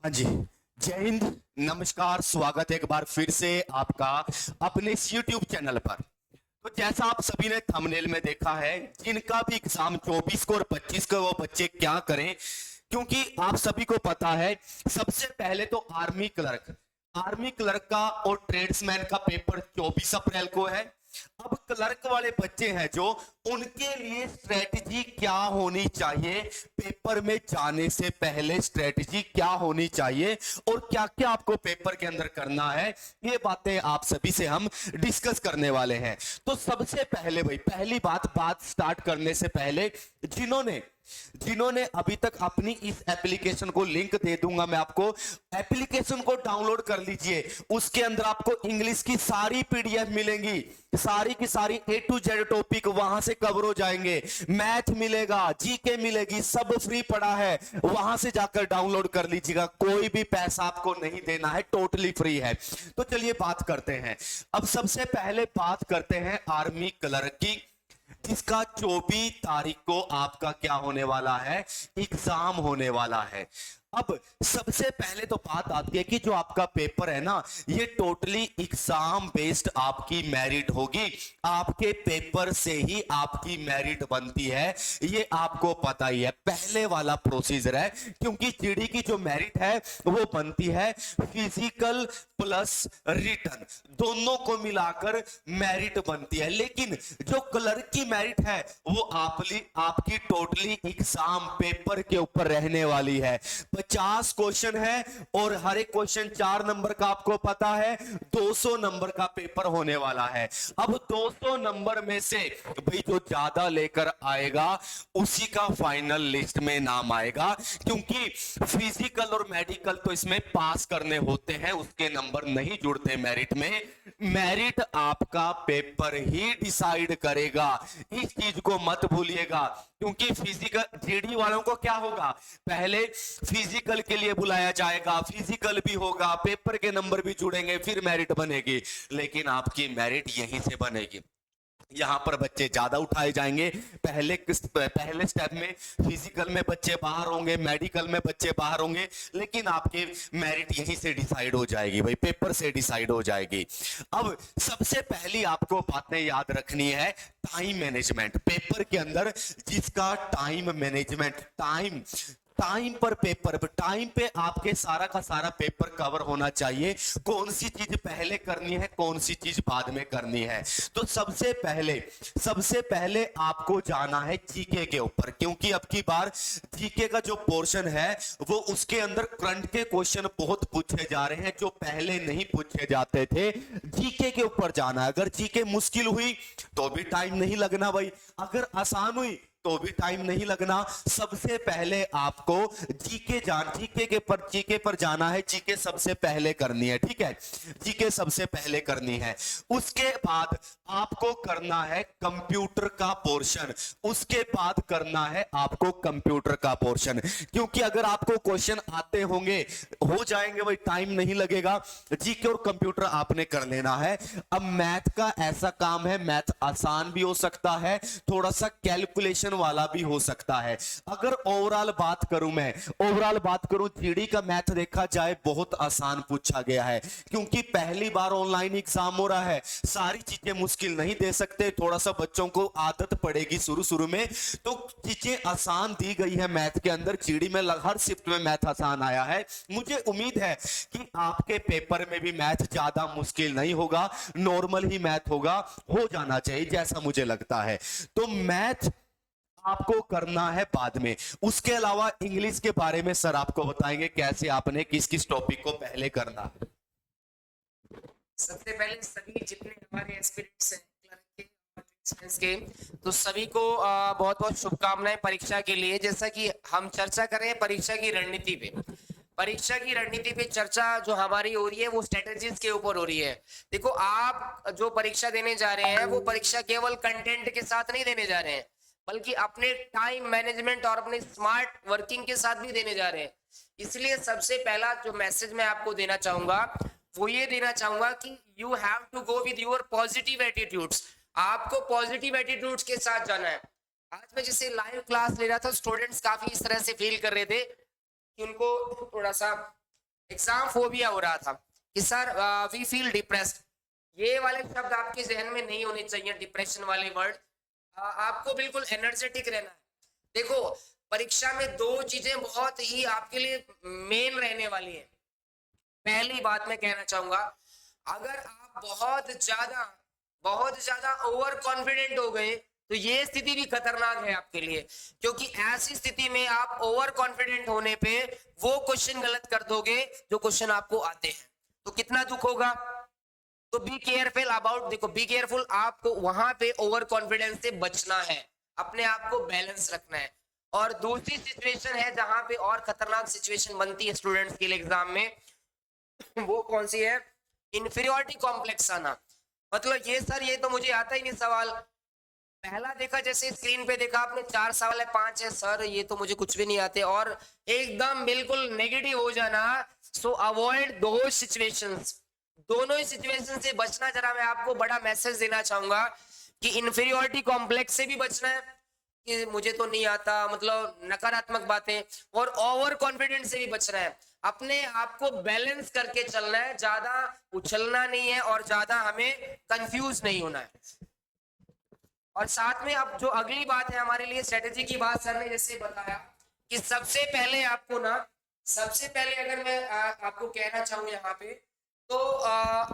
हाँ जी। जय हिंद। नमस्कार, स्वागत है एक बार फिर से आपका अपने इस YouTube चैनल पर। तो जैसा आप सभी ने थंबनेल में देखा है, जिनका भी एग्जाम 24 को और 25 को, वो बच्चे क्या करें, क्योंकि आप सभी को पता है सबसे पहले तो आर्मी क्लर्क का और ट्रेड्समैन का पेपर 24 अप्रैल को है। अब क्लर्क वाले बच्चे हैं जो, उनके लिए स्ट्रेटजी क्या होनी चाहिए, पेपर में जाने से पहले स्ट्रेटजी क्या होनी चाहिए और क्या क्या आपको पेपर के अंदर करना है, ये बातें आप सभी से हम डिस्कस करने वाले हैं। तो सबसे पहले भाई, पहली बात स्टार्ट करने से पहले, जिन्होंने जिन्होंने अभी तक अपनी इस एप्लीकेशन को, लिंक दे दूंगा मैं आपको, एप्लीकेशन को डाउनलोड कर लीजिए। उसके अंदर आपको इंग्लिश की सारी पीडीएफ मिलेंगी, सारी की सारी A to Z टॉपिक वहां से कवर हो जाएंगे। मैथ मिलेगा, जीके मिलेगी, सब फ्री पड़ा है, वहां से जाकर डाउनलोड कर लीजिएगा। कोई भी पैसा आपको नहीं देना है, टोटली फ्री है। तो चलिए बात करते हैं। अब सबसे पहले बात करते हैं आर्मी क्लर्क की, जिसका 24 तारीख को आपका क्या होने वाला है, एग्जाम होने वाला है। अब सबसे पहले तो बात आती है कि जो आपका पेपर है ना, ये टोटली एग्जाम बेस्ड आपकी मेरिट होगी। आपके पेपर से ही आपकी मेरिट बनती है, ये आपको पता ही है, पहले वाला प्रोसीजर है। क्योंकि जीडी की जो मेरिट है वो बनती है फिजिकल प्लस रिटन, दोनों को मिलाकर मेरिट बनती है। लेकिन जो क्लर्क की मेरिट है वो आपकी टोटली एग्जाम पेपर के ऊपर रहने वाली है। 50 क्वेश्चन है और हर एक क्वेश्चन 4 नंबर का, आपको पता है 200 नंबर का पेपर होने वाला है। अब 200 नंबर में से भाई जो ज्यादा लेकर आएगा उसी का फाइनल लिस्ट में नाम आएगा। क्योंकि फिजिकल और मेडिकल तो इसमें पास करने होते हैं, उसके नंबर नहीं जुड़ते मेरिट में। मेरिट आपका पेपर ही डिसाइड करेगा, इस चीज को मत भूलिएगा। क्योंकि फिजिकल जीडी वालों को क्या होगा, पहले फिजिकल के लिए बुलाया जाएगा, फिजिकल भी होगा, पेपर के नंबर भी जुड़ेंगे, फिर मेरिट बनेगी। लेकिन आपकी मेरिट यहीं से बनेगी। यहां पर बच्चे ज्यादा उठाए जाएंगे। पहले स्टेप में फिजिकल में बच्चे बाहर होंगे, मेडिकल में बच्चे बाहर होंगे, लेकिन आपके मेरिट यहीं से डिसाइड हो जाएगी भाई, पेपर से डिसाइड हो जाएगी। अब सबसे पहली आपको बातें याद रखनी है, टाइम मैनेजमेंट। पेपर के अंदर जिसका टाइम मैनेजमेंट, टाइम पर पेपर, टाइम पे आपके सारा का सारा पेपर कवर होना चाहिए। कौन सी चीज पहले करनी है, कौन सी चीज बाद में करनी है। तो सबसे पहले आपको जाना है जीके के ऊपर, क्योंकि अब की बार जीके का जो पोर्शन है वो, उसके अंदर करंट के क्वेश्चन बहुत पूछे जा रहे हैं जो पहले नहीं पूछे जाते थे। जीके के ऊपर जाना है। अगर जीके मुश्किल हुई तो भी टाइम नहीं लगना भाई, अगर आसान हुई तो भी टाइम नहीं लगना। सबसे पहले आपको जीके पर जाना है। जीके सबसे पहले करनी है, ठीक है, जीके सबसे पहले करनी है। उसके बाद आपको करना है कंप्यूटर का पोर्शन, उसके बाद करना है आपको कंप्यूटर का पोर्शन। क्योंकि अगर आपको क्वेश्चन आते होंगे, हो जाएंगे भाई, टाइम नहीं लगेगा। जीके और कंप्यूटर आपने कर लेना है। अब मैथ का ऐसा काम है, मैथ आसान भी हो सकता है, थोड़ा सा कैलकुलेशन वाला भी हो सकता है। अगर ओवरऑल बात करूं, जीडी का मैथ देखा जाए बहुत आसान पूछा गया है। क्योंकि पहली बार ऑनलाइन एग्जाम हो रहा है, सारी चीजें मुश्किल नहीं दे सकते, थोड़ा सा बच्चों को आदत पड़ेगी शुरू में। तो चीजें आसान दी गई है मैथ के अंदर। जीडी में हर शिफ्ट में मैथ आसान आया है। मुझे उम्मीद है कि आपके पेपर में भी मैथ ज्यादा मुश्किल नहीं होगा, नॉर्मल ही मैथ होगा, हो जाना चाहिए जैसा मुझे लगता है। तो मैथ आपको करना है बाद में। उसके अलावा इंग्लिश के बारे में सर आपको बताएंगे कैसे आपने किस किस टॉपिक को पहले करना है। सबसे पहले सभी जितने हमारे एस्पिरेंट्स हैं क्लर्क के और ट्रेड्समैन के, तो सभी को बहुत बहुत शुभकामनाएं परीक्षा के लिए। जैसा कि हम चर्चा कर रहे हैं परीक्षा की रणनीति पे, परीक्षा की रणनीति पे चर्चा जो हमारी हो रही है वो स्ट्रेटेजीज के ऊपर हो रही है। देखो, आप जो परीक्षा देने जा रहे हैं वो परीक्षा केवल कंटेंट के साथ नहीं देने जा रहे हैं, बल्कि अपने टाइम मैनेजमेंट और अपने स्मार्ट वर्किंग के साथ भी देने जा रहे हैं। इसलिए सबसे पहला जो मैसेज मैं आपको देना चाहूंगा वो ये देना चाहूंगा कि you have to go with your positive attitudes. आपको पॉजिटिव एटीट्यूड्स के साथ जाना है। आज मैं जैसे लाइव क्लास ले रहा था, स्टूडेंट्स काफी इस तरह से फील कर रहे थे कि उनको थोड़ा सा एग्जाम फोबिया हो रहा था कि सर वी फील डिप्रेस्ड। ये वाले शब्द आपके जहन में नहीं होने चाहिए, डिप्रेशन वाले वर्ड। आपको बिल्कुल एनर्जेटिक रहना है। देखो, परीक्षा में दो चीजें बहुत ही आपके लिए मेन रहने वाली है। पहली बात मैं कहना चाहूंगा, अगर आप बहुत ज्यादा ओवर कॉन्फिडेंट हो गए तो ये स्थिति भी खतरनाक है आपके लिए, क्योंकि ऐसी स्थिति में आप ओवर कॉन्फिडेंट होने पे वो क्वेश्चन गलत कर दोगे जो क्वेश्चन आपको आते हैं, तो कितना दुख होगा। तो बी केयरफुल अबाउट, देखो बी केयरफुल, आपको वहां पे ओवर कॉन्फिडेंस से बचना है, अपने आप को बैलेंस रखना है। और दूसरी सिचुएशन है जहां पे और खतरनाक सिचुएशन बनती है स्टूडेंट्स के लिए एग्जाम में, वो कौन सी है, इंफीरियोरिटी कॉम्प्लेक्स आना। मतलब ये सर ये तो मुझे आता ही नहीं सवाल, पहला देखा जैसे स्क्रीन पे देखा आपने 4 सवाल है 5 है, सर ये तो मुझे कुछ भी नहीं आते, और एकदम बिल्कुल नेगेटिव हो जाना। सो अवॉइड दो सिचुएशंस, दोनों ही सिचुएशन से बचना। जरा मैं आपको बड़ा मैसेज देना चाहूंगा कि इंफीरियोरिटी कॉम्प्लेक्स से भी बचना है कि मुझे तो नहीं आता, मतलब नकारात्मक बातें, और ओवर कॉन्फिडेंस से भी बचना है। अपने आप को बैलेंस करके चलना है, ज्यादा उछलना नहीं है और ज्यादा हमें कंफ्यूज नहीं होना है। और साथ में अब जो अगली बात है हमारे लिए स्ट्रेटेजी की बात सर ने जैसे बताया कि सबसे पहले आपको ना, सबसे पहले अगर मैं आपको कहना चाहूँ यहाँ पे, तो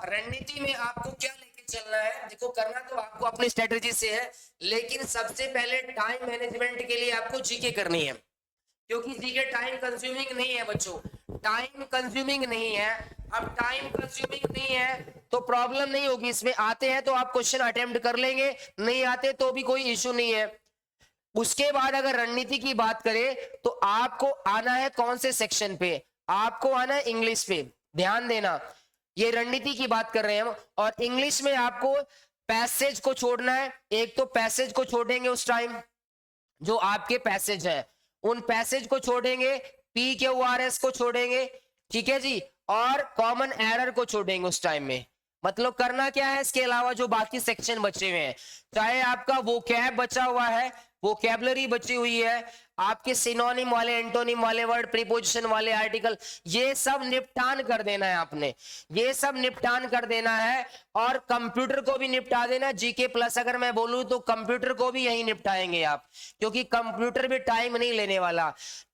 रणनीति में आपको क्या लेके चलना है। देखो, करना तो आपको अपनी स्ट्रेटेजी से है, लेकिन सबसे पहले टाइम मैनेजमेंट के लिए आपको जीके करनी है, क्योंकि जीके टाइम कंज्यूमिंग नहीं है बच्चों, टाइम कंज्यूमिंग नहीं है। अब टाइम कंज्यूमिंग नहीं है तो प्रॉब्लम नहीं होगी, इसमें आते हैं तो आप क्वेश्चन अटेम्प्ट कर लेंगे, नहीं आते तो भी कोई इश्यू नहीं है। उसके बाद अगर रणनीति की बात करें तो आपको आना है कौन से सेक्शन पे, आपको आना है इंग्लिश पे, ध्यान देना, ये रणनीति की बात कर रहे हैं हम। और इंग्लिश में आपको पैसेज को छोड़ना है, एक तो पैसेज को छोड़ेंगे उस टाइम, जो आपके पैसेज है उन पैसेज को छोड़ेंगे, PQRS को छोड़ेंगे, ठीक है जी, और कॉमन एरर को छोड़ेंगे उस टाइम में। मतलब करना क्या है, इसके अलावा जो बाकी सेक्शन बचे हुए हैं, चाहे आपका वोकैब बचा हुआ है, वोकैबुलरी बची हुई है, आपके सिनोनिम वाले, एंटोनिम वाले वर्ड, प्रीपोजिशन वाले आर्टिकल, ये सब निपटान कर देना है आपने, ये सब निपटान कर देना है। और कंप्यूटर को भी निपटा देना, जीके प्लस अगर मैं बोलूं तो कंप्यूटर को भी यही निपटाएंगे आप, क्योंकि कंप्यूटर भी टाइम नहीं लेने वाला।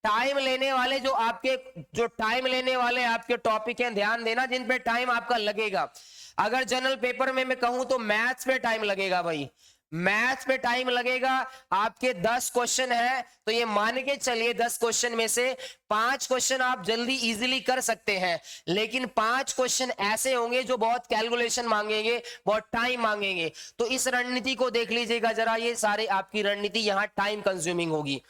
टाइम लेने वाले जो टाइम लेने वाले आपके टॉपिक हैं, ध्यान देना, जिन पे टाइम आपका लगेगा। अगर जनरल पेपर में मैं कहूं तो मैथ्स पे टाइम लगेगा भाई, मैथ्स पे टाइम लगेगा। आपके 10 क्वेश्चन है तो ये मान के चलिए 10 क्वेश्चन में से 5 क्वेश्चन आप जल्दी इजीली कर सकते हैं, लेकिन 5 क्वेश्चन ऐसे होंगे जो बहुत कैलकुलेशन मांगेंगे, बहुत टाइम मांगेंगे। तो इस रणनीति को देख लीजिएगा जरा, ये सारे आपकी रणनीति यहाँ टाइम कंज्यूमिंग होगी।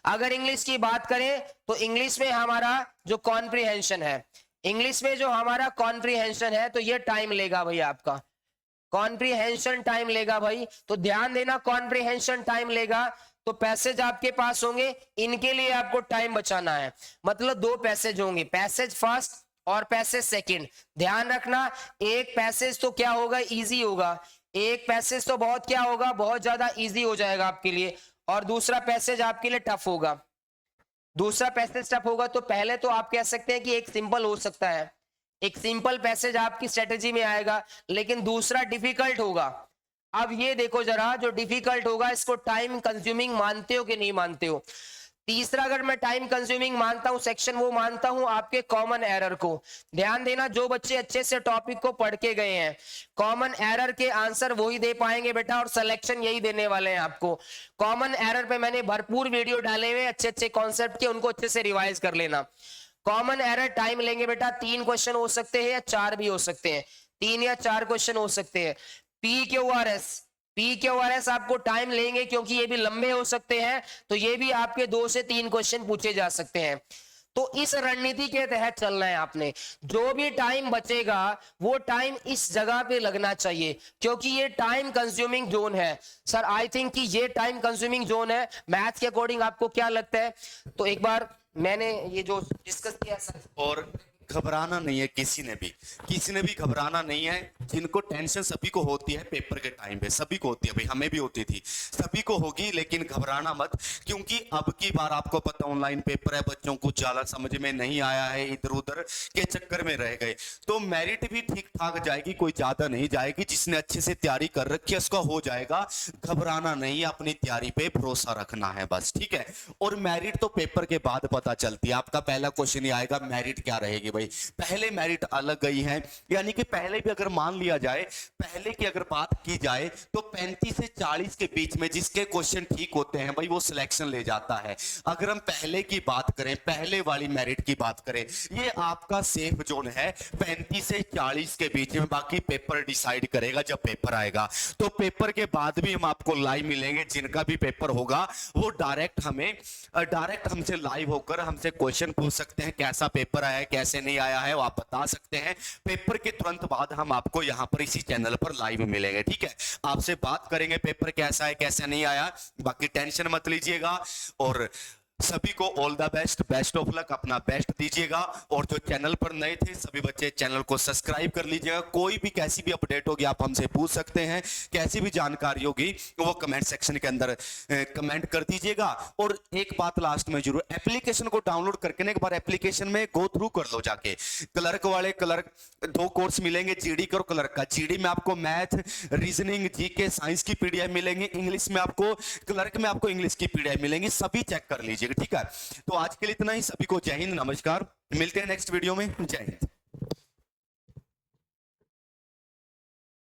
अगर इंग्लिश की बात करें तो इंग्लिश में हमारा जो कॉम्प्रिहेंशन है, इंग्लिश में जो हमारा कॉम्प्रिहेंशन है तो ये टाइम लेगा भाई, आपका कॉम्प्रिहेंशन टाइम लेगा भाई। तो ध्यान देना, कॉम्प्रिहेंशन टाइम लेगा तो पैसेज आपके पास होंगे, इनके लिए आपको टाइम बचाना है। मतलब 2 पैसेज होंगे, पैसेज फर्स्ट और पैसेज सेकंड। ध्यान रखना, एक पैसेज तो क्या होगा, इजी होगा, एक पैसेज तो बहुत क्या होगा, बहुत ज्यादा इजी हो जाएगा आपके लिए, और दूसरा पैसेज आपके लिए टफ होगा। दूसरा पैसेज टफ होगा तो पहले तो आप कह सकते हैं कि एक सिंपल हो सकता है, एक सिंपल पैसेज आपकी स्ट्रेटेजी में आएगा, लेकिन दूसरा डिफिकल्ट होगा। अब ये देखो जरा, जो डिफिकल्ट होगा इसको टाइम कंज्यूमिंग मानते हो कि नहीं मानते हो। तीसरा अगर मैं टाइम कंज्यूमिंग मानता हूं सेक्शन, वो मानता हूं आपके कॉमन एरर को। ध्यान देना, जो बच्चे अच्छे से टॉपिक को पढ़ के गए हैं, कॉमन एरर के आंसर वही दे पाएंगे बेटा, और सिलेक्शन यही देने वाले हैं आपको। कॉमन एरर पे मैंने भरपूर वीडियो डाले हुए अच्छे अच्छे कॉन्सेप्ट के, उनको अच्छे से रिवाइज कर लेना। कॉमन एरर टाइम लेंगे बेटा, 3 क्वेश्चन हो सकते हैं या 4 भी हो सकते हैं, 3 या 4 क्वेश्चन हो सकते हैं। PQRS आपको टाइम लेंगे क्योंकि ये भी लंबे हो सकते हैं, तो ये भी आपके 2 से 3 क्वेश्चन पूछे जा सकते हैं। तो इस रणनीति के तहत चलना है आपने, जो भी टाइम बचेगा वो टाइम इस जगह पे लगना चाहिए, क्योंकि ये टाइम कंज्यूमिंग जोन है। सर आई थिंक कि ये टाइम कंज्यूमिंग जोन है, मैथ के अकॉर्डिंग आपको क्या लगता है? तो एक बार मैंने ये जो डिस्कस किया सर, और घबराना नहीं है, किसी ने भी घबराना नहीं है। जिनको टेंशन सभी को होती है पेपर के टाइम पे, सभी को होती है भाई, हमें भी होती थी, सभी को होगी, लेकिन घबराना मत, क्योंकि अब की बार आपको पता ऑनलाइन पेपर है, बच्चों को ज्यादा समझ में नहीं आया है, इधर उधर के चक्कर में रह गए, तो मेरिट भी ठीक ठाक जाएगी, कोई ज्यादा नहीं जाएगी। जिसने अच्छे से तैयारी कर रखी है उसका हो जाएगा, घबराना नहीं, अपनी तैयारी पे भरोसा रखना है बस, ठीक है। और मेरिट तो पेपर के बाद पता चलती है। आपका पहला क्वेश्चन ही आएगा मेरिट क्या रहेगी भाई, पहले मेरिट अलग गई है, यानी कि पहले भी अगर मान लिया जाए, पहले की अगर बात की जाए तो 35 से 40 के बीच में जिसके क्वेश्चन ठीक होते हैं भाई वो सिलेक्शन ले जाता है। अगर हम पहले की बात करें, पहले वाली मेरिट की बात करें, ये आपका सेफ जोन है 35 से 40 के बीच में, बाकी पेपर डिसाइड करेगा जब पेपर आएगा। तो पेपर के बाद भी हम आपको लाइव मिलेंगे, जिनका भी पेपर होगा वो डायरेक्ट हमसे लाइव होकर हमसे क्वेश्चन पूछ सकते हैं, कैसा पेपर आया है, कैसे नहीं आया है, वो आप बता सकते हैं। पेपर के तुरंत बाद हम आपको यहां पर इसी चैनल पर लाइव मिलेंगे, ठीक है। आपसे बात करेंगे पेपर कैसा है, कैसा नहीं आया, बाकी टेंशन मत लीजिएगा। और सभी को all the best, best of luck, अपना बेस्ट दीजिएगा। और जो चैनल पर नए थे सभी बच्चे चैनल को सब्सक्राइब कर लीजिएगा। कोई भी कैसी भी अपडेट होगी आप हमसे पूछ सकते हैं, कैसी भी जानकारी होगी वो कमेंट सेक्शन के अंदर कमेंट कर दीजिएगा। और एक बात लास्ट में जरूर, एप्लीकेशन को डाउनलोड करके ना एक बार एप्लीकेशन में गो थ्रू कर लो जाके। क्लर्क वाले क्लर्क 2 कोर्स मिलेंगे, जीडी का और क्लर्क का। जीडी में आपको मैथ, रीजनिंग, जीके, साइंस की पीडीएफ मिलेंगे, इंग्लिश में आपको, क्लर्क में आपको इंग्लिश की पीडीएफ मिलेंगी, सभी चेक कर लीजिएगा, ठीक है। तो आज के लिए इतना ही, सभी को जय हिंद, नमस्कार, मिलते हैं नेक्स्ट वीडियो में, जय हिंद।